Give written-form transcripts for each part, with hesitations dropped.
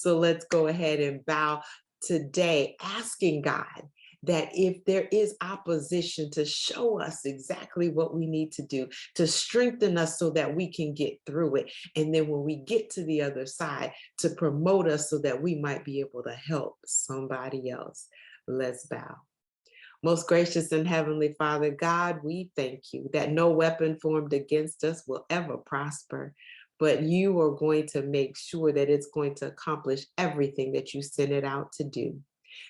So let's go ahead and bow today, asking God that if there is opposition, to show us exactly what we need to do, to strengthen us so that we can get through it. And then when we get to the other side, to promote us so that we might be able to help somebody else. Let's bow. Most gracious and heavenly Father, God, we thank you that no weapon formed against us will ever prosper, but you are going to make sure that it's going to accomplish everything that you sent it out to do.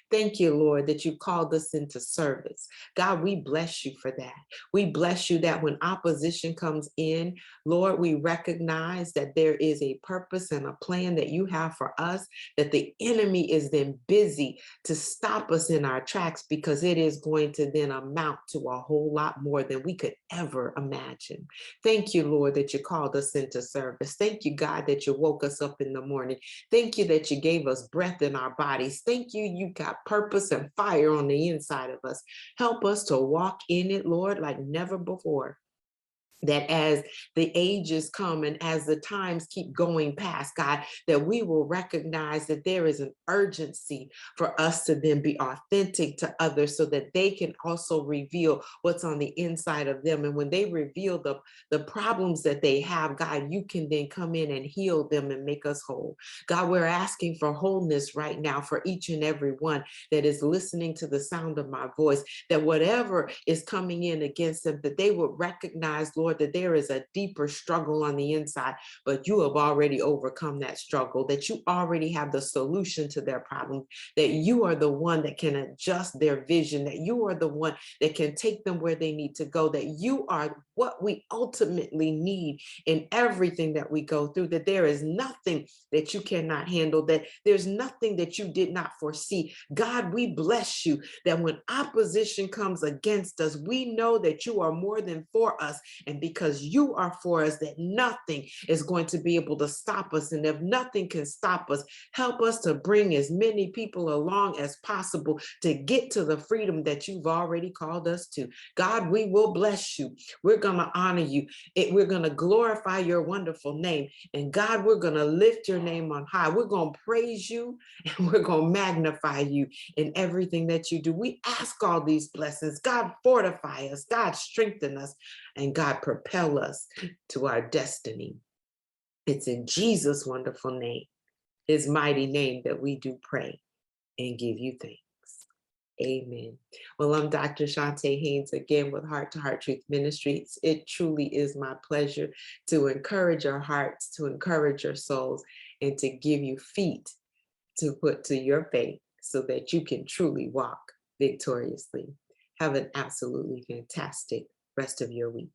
Thank you, Lord, that you called us into service. God, we bless you for that. We bless you that when opposition comes in, Lord, we recognize that there is a purpose and a plan that you have for us, that the enemy is then busy to stop us in our tracks, because it is going to then amount to a whole lot more than we could ever imagine. Thank you, Lord, that you called us into service. Thank you, God, that you woke us up in the morning. Thank you that you gave us breath in our bodies. Thank you, you got purpose and fire on the inside of us. Help us to walk in it, Lord, like never before. That as the ages come and as the times keep going past, God, that we will recognize that there is an urgency for us to then be authentic to others so that they can also reveal what's on the inside of them. And when they reveal the problems that they have, God, you can then come in and heal them and make us whole. God, we're asking for wholeness right now for each and every one that is listening to the sound of my voice, that whatever is coming in against them, that they would recognize, Lord, that there is a deeper struggle on the inside, but you have already overcome that struggle, that you already have the solution to their problem, that you are the one that can adjust their vision, that you are the one that can take them where they need to go, that you are what we ultimately need in everything that we go through, that there is nothing that you cannot handle, that there's nothing that you did not foresee. God, we bless you that when opposition comes against us, we know that you are more than for us. And because you are for us, that nothing is going to be able to stop us. And if nothing can stop us, help us to bring as many people along as possible to get to the freedom that you've already called us to. God, we will bless you. We're going to honor you. We're going to glorify your wonderful name. And God, we're going to lift your name on high. We're going to praise you and we're going to magnify you in everything that you do. We ask all these blessings. God, fortify us. God, strengthen us. And God, propel us to our destiny. It's in Jesus' wonderful name, his mighty name, that we do pray and give you thanks. Amen. Well, I'm Dr. Chonta Haynes again with Heart Truth Ministries. It truly is my pleasure to encourage your hearts, to encourage your souls, and to give you feet to put to your faith so that you can truly walk victoriously. Have an absolutely fantastic rest of your week.